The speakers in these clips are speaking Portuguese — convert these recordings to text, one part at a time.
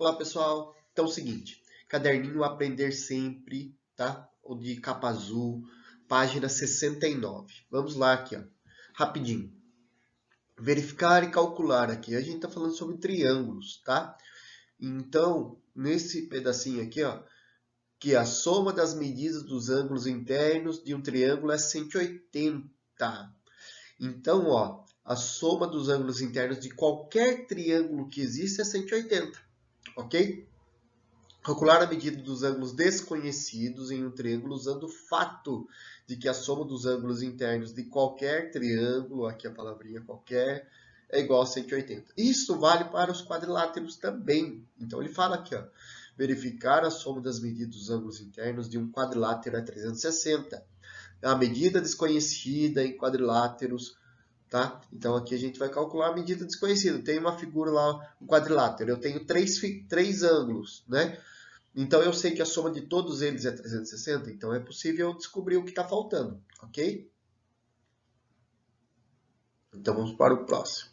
Olá, pessoal. Então é o seguinte, caderninho Aprender Sempre, tá? O de capa azul, página 69. Vamos lá aqui, ó. Rapidinho. Verificar e calcular aqui. A gente tá falando sobre triângulos, tá? Então, nesse pedacinho aqui, ó, que a soma das medidas dos ângulos internos de um triângulo é 180. Então, ó, a soma dos ângulos internos de qualquer triângulo que existe é 180, ok? Calcular a medida dos ângulos desconhecidos em um triângulo usando o fato de que a soma dos ângulos internos de qualquer triângulo, aqui a palavrinha qualquer, é igual a 180. Isso vale para os quadriláteros também. Então ele fala aqui, ó, verificar a soma das medidas dos ângulos internos de um quadrilátero é 360. A medida desconhecida em quadriláteros, tá? Então aqui a gente vai calcular a medida desconhecida. Tem uma figura lá, um quadrilátero. Eu tenho três ângulos, né? Então eu sei que a soma de todos eles é 360, então é possível descobrir o que está faltando, ok? Então vamos para o próximo.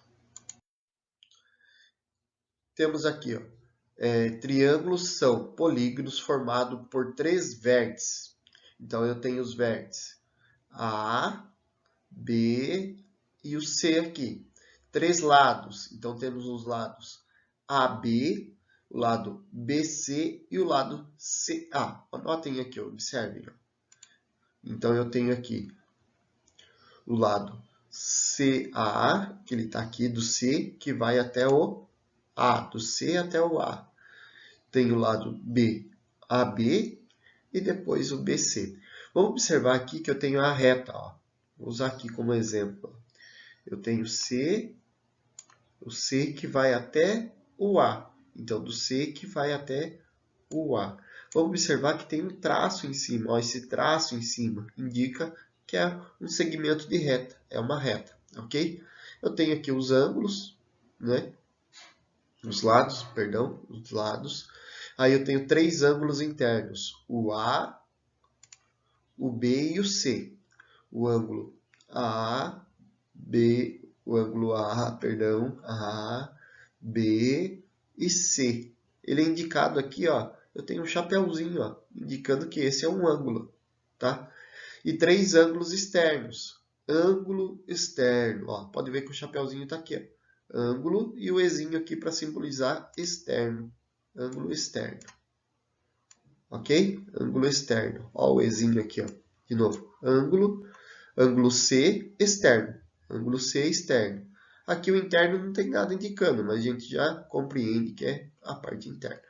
Temos aqui, ó, triângulos são polígonos formados por três vértices. Então eu tenho os vértices A, B e o C aqui. Três lados, então temos os lados AB, o lado BC e o lado CA. Anotem aqui, observem. Então eu tenho aqui o lado CA, que ele está aqui, do C, que vai até o A, do C até o A. Tem o lado B, AB, e depois o BC. Vamos observar aqui que eu tenho a reta, ó. Vou usar aqui como exemplo. Eu tenho o C que vai até o A. Então, do C que vai até o A. Vamos observar que tem um traço em cima. Ó, esse traço em cima indica que é um segmento de reta. É uma reta, ok? Eu tenho aqui os ângulos, né? Os lados. Aí eu tenho três ângulos internos. O A, o B e o C. O ângulo A, B, o ângulo A, B e C. Ele é indicado aqui, ó. Eu tenho um chapéuzinho, ó, indicando que esse é um ângulo, tá? E três ângulos externos. Ângulo externo, ó. Pode ver que o chapéuzinho está aqui, ó. Ângulo e o Ezinho aqui para simbolizar externo. Ângulo externo. Ok? Ângulo externo. Ó o Ezinho aqui, ó. De novo. Ângulo C, externo. Ângulo C, externo. Aqui o interno não tem nada indicando, mas a gente já compreende que é a parte interna.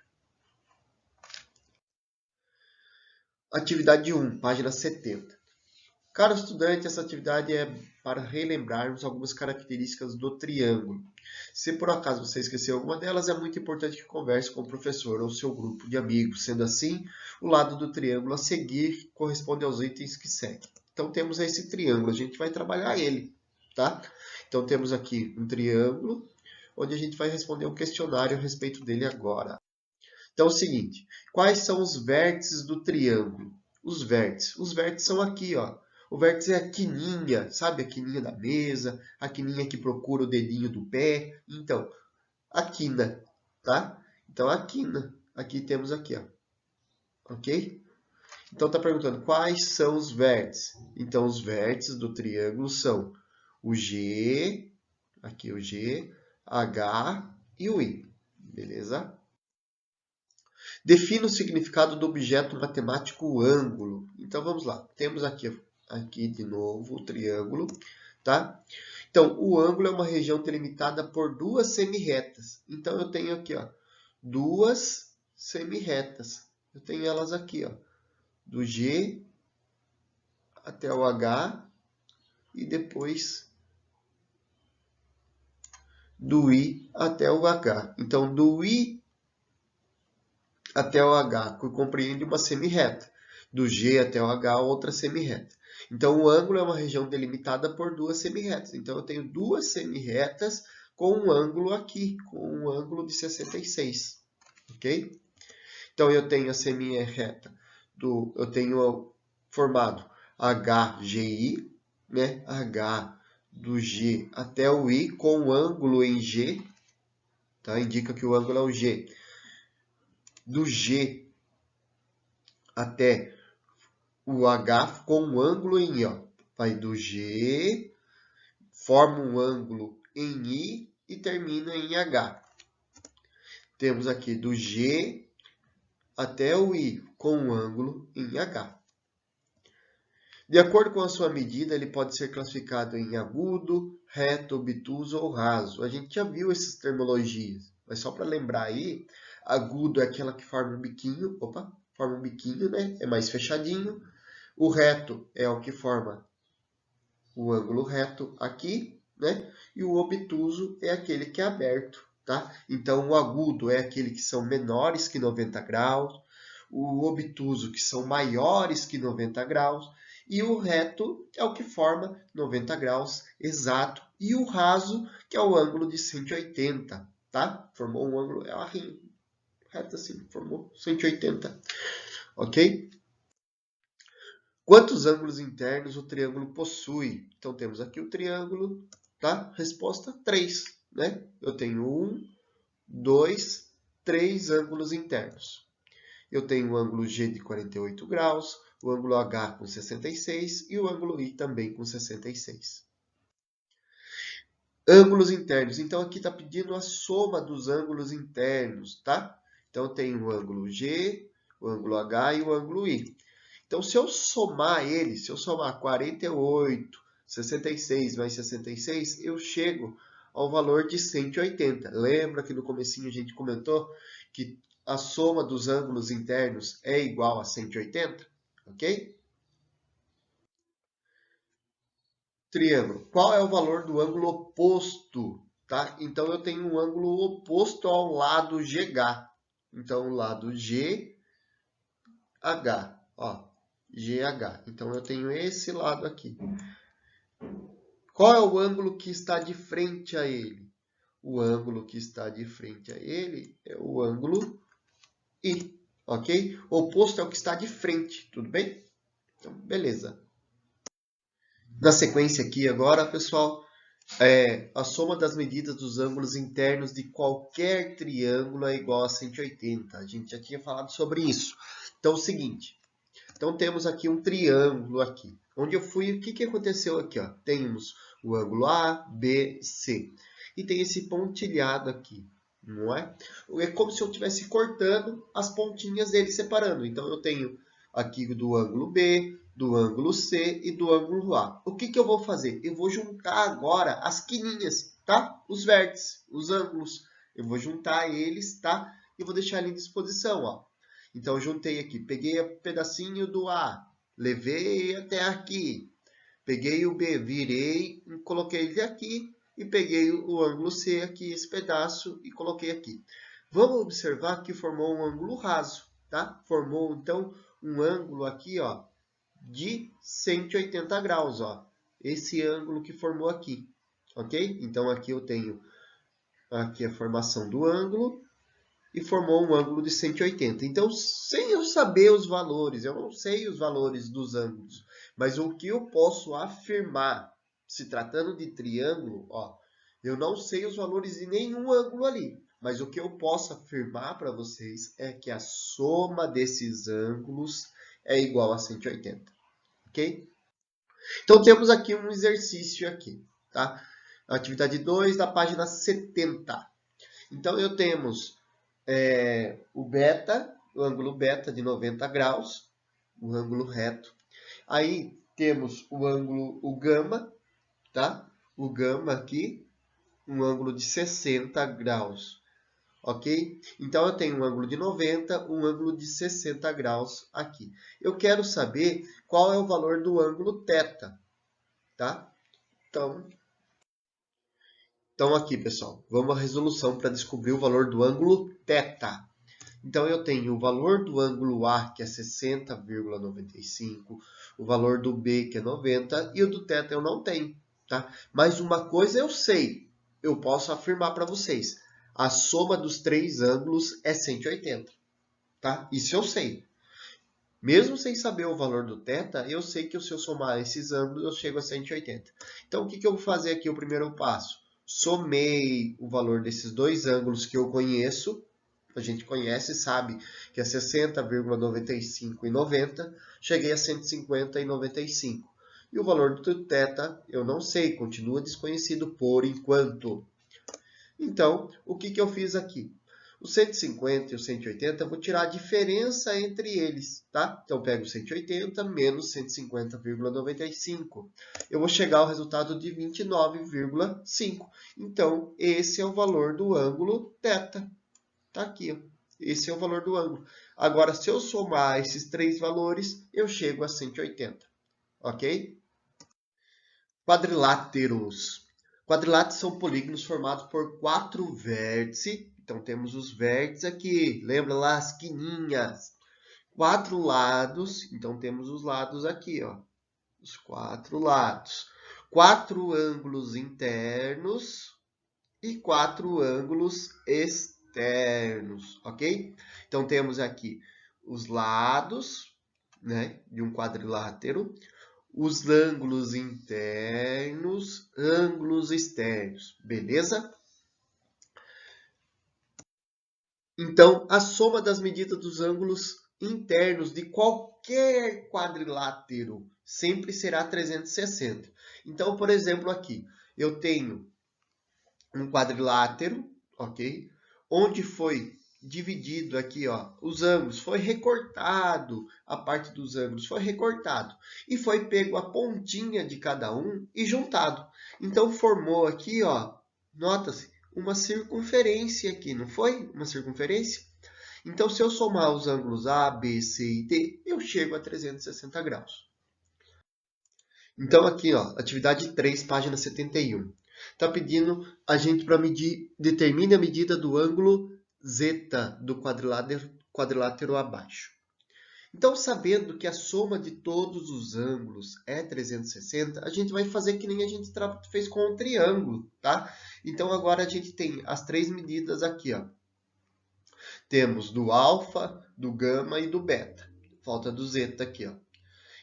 Atividade 1, página 70. Caro estudante, essa atividade é para relembrarmos algumas características do triângulo. Se por acaso você esqueceu alguma delas, é muito importante que converse com o professor ou seu grupo de amigos. Sendo assim, o lado do triângulo a seguir corresponde aos itens que seguem. Então temos esse triângulo, a gente vai trabalhar ele, tá? Então temos aqui um triângulo, onde a gente vai responder um questionário a respeito dele agora. Então é o seguinte, quais são os vértices do triângulo? Os vértices são aqui, ó. O vértice é a quininha, sabe a quininha da mesa, a quininha que procura o dedinho do pé. Então, a quina, tá? Então a quina, aqui temos aqui, ó. Ok? Então está perguntando quais são os vértices. Então os vértices do triângulo são o G, aqui o G, H e o I. Beleza? Defina o significado do objeto matemático ângulo. Então vamos lá. Temos aqui de novo o triângulo, tá? Então o ângulo é uma região delimitada por duas semirretas. Então eu tenho aqui, ó, duas semirretas. Eu tenho elas aqui, ó, do G até o H e depois do I até o H. Então do I até o H compreende uma semirreta. Do G até o H, outra semirreta. Então, o ângulo é uma região delimitada por duas semirretas. Então, eu tenho duas semirretas com um ângulo aqui, com um ângulo de 66. Ok? Então, eu tenho a semirreta eu tenho formado HGI, né? H do G até o I com um ângulo em G, tá? Indica que o ângulo é o G. do G até o H com um ângulo em I, ó. Vai do G, forma um ângulo em I e termina em H. Temos aqui do G até o I com um ângulo em H. De acordo com a sua medida, ele pode ser classificado em agudo, reto, obtuso ou raso. A gente já viu essas terminologias, mas só para lembrar aí, agudo é aquela que forma um biquinho, forma um biquinho, né? É mais fechadinho. O reto é o que forma o ângulo reto aqui, né? E o obtuso é aquele que é aberto, tá? Então, o agudo é aquele que são menores que 90 graus, o obtuso que são maiores que 90 graus, e o reto é o que forma 90 graus exato, e o raso, que é o ângulo de 180, tá? Formou um ângulo, é uma reta assim, formou 180, ok? Quantos ângulos internos o triângulo possui? Então, temos aqui o triângulo, tá? Resposta 3, né? Eu tenho 1, 2, 3 ângulos internos. Eu tenho o ângulo G de 48 graus, o ângulo H com 66 e o ângulo I também com 66. Ângulos internos. Então, aqui está pedindo a soma dos ângulos internos, tá? Então, eu tenho o ângulo G, o ângulo H e o ângulo I. Então, se eu somar eles, se eu somar 48, 66 mais 66, eu chego ao valor de 180. Lembra que no comecinho a gente comentou que a soma dos ângulos internos é igual a 180? Ok? Triângulo. Qual é o valor do ângulo oposto? Tá? Então, eu tenho um ângulo oposto ao lado GH. Então, o lado GH, ó. GH. Então, eu tenho esse lado aqui. Qual é o ângulo que está de frente a ele? O ângulo que está de frente a ele é o ângulo I, ok? O oposto é o que está de frente, tudo bem? Então, beleza. Na sequência aqui agora, pessoal, a soma das medidas dos ângulos internos de qualquer triângulo é igual a 180. A gente já tinha falado sobre isso. Então, é o seguinte. Então, temos aqui um triângulo aqui. Onde eu fui, o que aconteceu aqui? Ó? Temos o ângulo A, B, C. E tem esse pontilhado aqui, não é? É como se eu estivesse cortando as pontinhas dele, separando. Então, eu tenho aqui do ângulo B, do ângulo C e do ângulo A. O que eu vou fazer? Eu vou juntar agora as quininhas, tá? Os vértices, os ângulos. Eu vou juntar eles, tá? E vou deixar ali em disposição, ó. Então, eu juntei aqui, peguei o pedacinho do A, levei até aqui. Peguei o B, virei, coloquei ele aqui e peguei o ângulo C aqui, esse pedaço, e coloquei aqui. Vamos observar que formou um ângulo raso, tá? Formou, então, um ângulo aqui, ó, de 180 graus, ó. Esse ângulo que formou aqui, ok? Então, aqui eu tenho aqui a formação do ângulo e formou um ângulo de 180. Então, sem eu saber os valores, eu não sei os valores dos ângulos, mas o que eu posso afirmar, se tratando de triângulo, ó, eu não sei os valores de nenhum ângulo ali, mas o que eu posso afirmar para vocês é que a soma desses ângulos é igual a 180, ok? Então, temos aqui um exercício aqui, tá? Atividade 2 da página 70. Então, eu temos o beta, o ângulo beta de 90 graus, o ângulo reto. Aí temos o ângulo, o gama, tá? O gama aqui, um ângulo de 60 graus, ok? Então, eu tenho um ângulo de 90, um ângulo de 60 graus aqui. Eu quero saber qual é o valor do ângulo θ, tá? Então aqui, pessoal, vamos à resolução para descobrir o valor do ângulo θ. Então, eu tenho o valor do ângulo A, que é 60,95, o valor do B, que é 90, e o do θ eu não tenho, tá? Mas uma coisa eu sei, eu posso afirmar para vocês, a soma dos três ângulos é 180, tá? Isso eu sei. Mesmo sem saber o valor do θ, eu sei que se eu somar esses ângulos, eu chego a 180. Então, o que eu vou fazer aqui, o primeiro passo? Somei o valor desses dois ângulos que eu conheço, A gente conhece e sabe que é 60,95 e 90. Cheguei a 150,95. E o valor do θ eu não sei, continua desconhecido por enquanto. Então, o que eu fiz aqui? O 150 e o 180, eu vou tirar a diferença entre eles, tá? Então, eu pego 180 menos 150,95. Eu vou chegar ao resultado de 29,5. Então, esse é o valor do ângulo θ. Tá aqui, ó. Esse é o valor do ângulo. Agora, se eu somar esses três valores, eu chego a 180, ok? Quadriláteros. Quadriláteros são polígonos formados por 4 vértices. Então, temos os vértices aqui. Lembra lá as quininhas? 4 lados. Então, temos os lados aqui, ó. Os 4 lados. 4 ângulos internos e 4 ângulos externos, ok? Então, temos aqui os lados, né, de um quadrilátero, os ângulos internos, ângulos externos, beleza? Então, a soma das medidas dos ângulos internos de qualquer quadrilátero sempre será 360. Então, por exemplo, aqui, eu tenho um quadrilátero, ok? Onde foi dividido aqui, ó, os ângulos, foi recortado, a parte dos ângulos foi recortado e foi pego a pontinha de cada um e juntado. Então formou aqui, ó, nota-se, uma circunferência aqui, não foi? Uma circunferência? Então, se eu somar os ângulos A, B, C e D, eu chego a 360 graus. Então, aqui, ó, atividade 3, página 71. Está pedindo a gente para medir, determine a medida do ângulo zeta do quadrilátero abaixo. Então, sabendo que a soma de todos os ângulos é 360, a gente vai fazer que nem a gente fez com o triângulo, tá? Então, agora a gente tem as três medidas aqui, ó. Temos do alfa, do gama e do beta. Falta do zeta aqui, ó.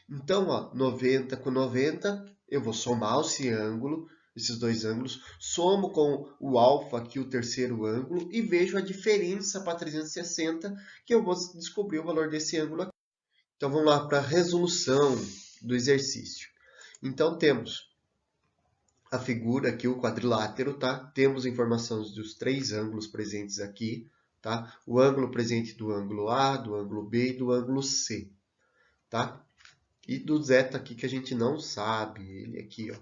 Então, ó, 90 com 90, eu vou somar esse ângulo, esses dois ângulos, somo com o alfa aqui, o terceiro ângulo, e vejo a diferença para 360, que eu vou descobrir o valor desse ângulo aqui. Então, vamos lá para a resolução do exercício. Então, temos a figura aqui, o quadrilátero, tá? Temos informações dos três ângulos presentes aqui, tá? O ângulo presente do ângulo A, do ângulo B e do ângulo C, tá? E do zeta aqui que a gente não sabe, ele aqui, ó.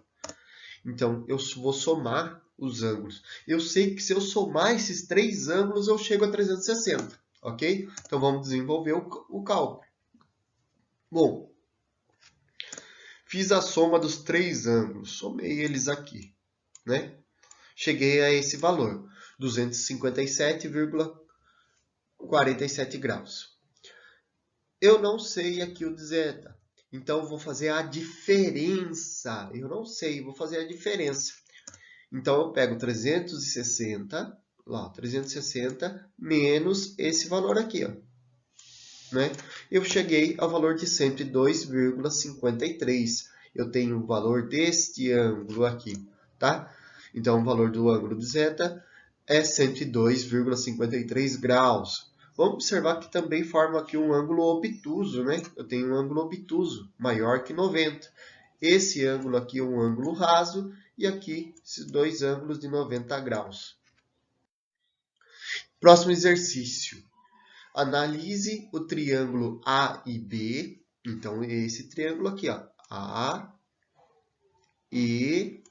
Então, eu vou somar os ângulos. Eu sei que se eu somar esses três ângulos, eu chego a 360, ok? Então, vamos desenvolver o cálculo. Bom, fiz a soma dos três ângulos, somei eles aqui, né? Cheguei a esse valor, 257,47 graus. Eu não sei aqui o zeta. Então, vou fazer a diferença. Eu não sei, vou fazer a diferença. Então, eu pego 360, lá, 360 menos esse valor aqui, ó. Né? Eu cheguei ao valor de 102,53. Eu tenho o valor deste ângulo aqui, tá? Então, o valor do ângulo de zeta é 102,53 graus. Vamos observar que também forma aqui um ângulo obtuso, né? Eu tenho um ângulo obtuso, maior que 90. Esse ângulo aqui é um ângulo raso e aqui esses dois ângulos de 90 graus. Próximo exercício. Analise o triângulo A e B. Então, esse triângulo aqui, ó, A, E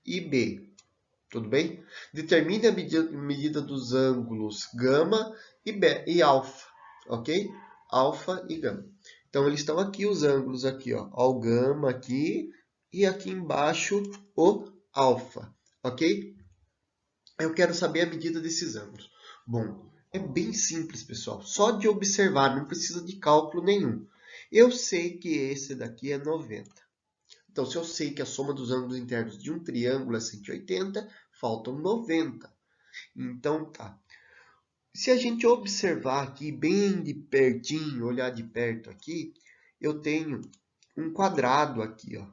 e B. Tudo bem? Determine a medida dos ângulos gama e alfa, ok? Alfa e gama. Então, eles estão aqui os ângulos aqui, ó. O gama aqui e aqui embaixo o alfa, ok? Eu quero saber a medida desses ângulos. Bom, é bem simples, pessoal. Só de observar, não precisa de cálculo nenhum. Eu sei que esse daqui é 90. Então, se eu sei que a soma dos ângulos internos de um triângulo é 180, faltam 90. Então, tá. Se a gente observar aqui bem de pertinho, olhar de perto aqui, eu tenho um quadrado aqui, ó.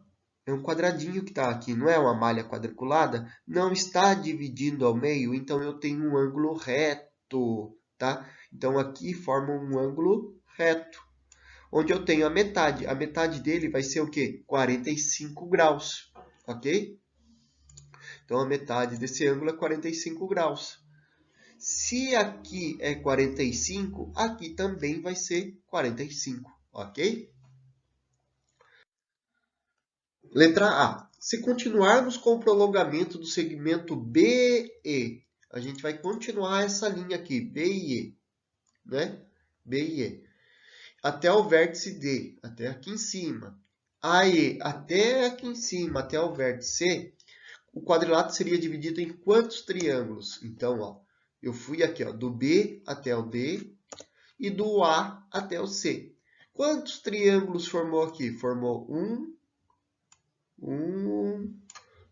É um quadradinho que está aqui, não é uma malha quadriculada? Não está dividindo ao meio, então eu tenho um ângulo reto tá? Então, aqui forma um ângulo reto, onde eu tenho a metade. A metade dele vai ser o quê? 45 graus, ok? Então, a metade desse ângulo é 45 graus. Se aqui é 45, aqui também vai ser 45, ok? Letra A. Se continuarmos com o prolongamento do segmento BE, a gente vai continuar essa linha aqui, BE, né? BE. Até o vértice D, até aqui em cima. AE, até aqui em cima, até o vértice C, o quadrilátero seria dividido em quantos triângulos? Então, ó, eu fui aqui, ó, do B até o D e do A até o C. Quantos triângulos formou aqui? Formou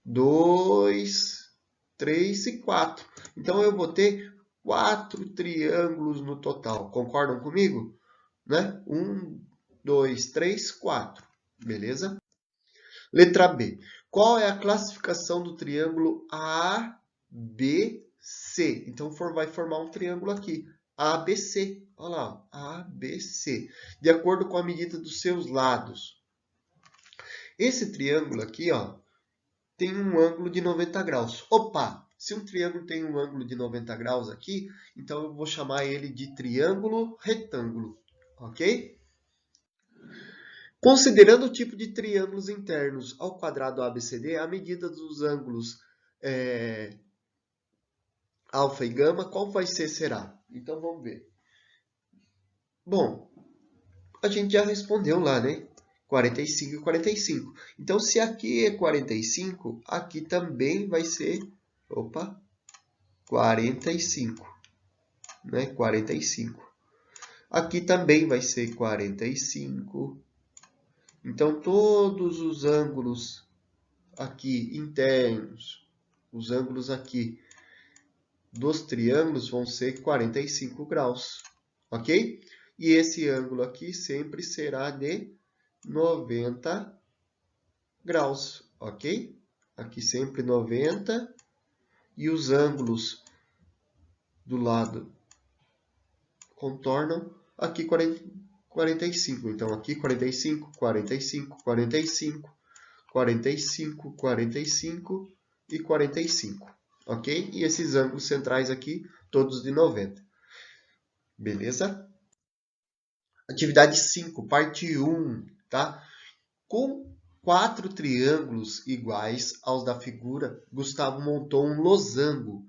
2, 3 e 4. Então, eu vou ter 4 triângulos no total. Concordam comigo? Né? 1, 2, 3, 4. Beleza? Letra B. Qual é a classificação do triângulo ABC? Então, vai formar um triângulo aqui. ABC. Olha lá, ABC. De acordo com a medida dos seus lados. Esse triângulo aqui, ó, tem um ângulo de 90 graus. Opa! Se um triângulo tem um ângulo de 90 graus aqui, então eu vou chamar ele de triângulo retângulo. Ok? Considerando o tipo de triângulos internos ao quadrado ABCD, a medida dos ângulos alfa e gama, qual vai ser, será? Então, vamos ver. Bom, a gente já respondeu lá, né? 45 e 45. Então, se aqui é 45, aqui também vai ser, 45, né? 45. Aqui também vai ser 45. Então, todos os ângulos aqui internos, os ângulos aqui dos triângulos vão ser 45 graus, ok? E esse ângulo aqui sempre será de 90 graus, ok? Aqui sempre 90 e os ângulos do lado contornam aqui 45. Então, aqui 45, 45, 45, 45, 45 e 45, ok? E esses ângulos centrais aqui, todos de 90. Beleza? Atividade 5, parte 1, tá? Com 4 triângulos iguais aos da figura, Gustavo montou um losango.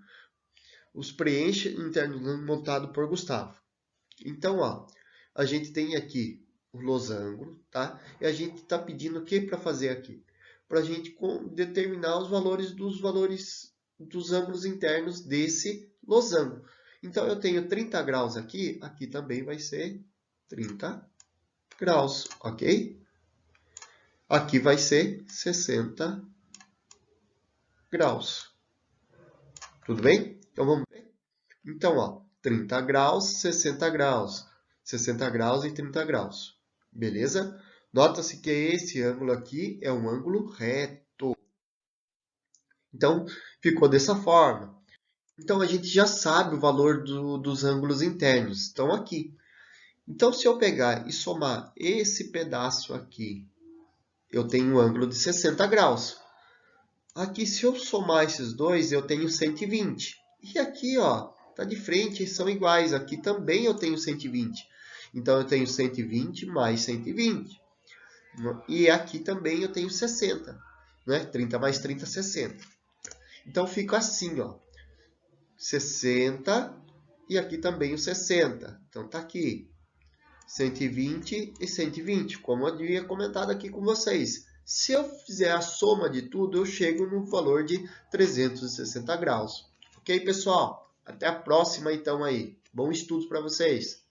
Os preenche interno montado por Gustavo. Então, ó, a gente tem aqui o losango, tá? E a gente está pedindo o que para fazer aqui? Para a gente determinar os valores dos ângulos internos desse losango. Então, eu tenho 30 graus aqui, aqui também vai ser 30 graus, ok? Aqui vai ser 60 graus. Tudo bem? Então, vamos ver? Então, ó, 30 graus, 60 graus. 60 graus e 30 graus. Beleza? Nota-se que esse ângulo aqui é um ângulo reto. Então, ficou dessa forma. Então, a gente já sabe o valor dos ângulos internos. Estão aqui. Então, se eu pegar e somar esse pedaço aqui, eu tenho um ângulo de 60 graus. Aqui, se eu somar esses dois, eu tenho 120. E aqui, ó, tá de frente, são iguais. Aqui também eu tenho 120. Então, eu tenho 120 mais 120. E aqui também eu tenho 60. Né? 30 mais 30, 60. Então, fica assim, ó. 60 e aqui também o 60. Então, tá aqui. 120 e 120, como eu havia comentado aqui com vocês. Se eu fizer a soma de tudo, eu chego no valor de 360 graus. Ok, pessoal? Até a próxima, então, aí. Bom estudo para vocês!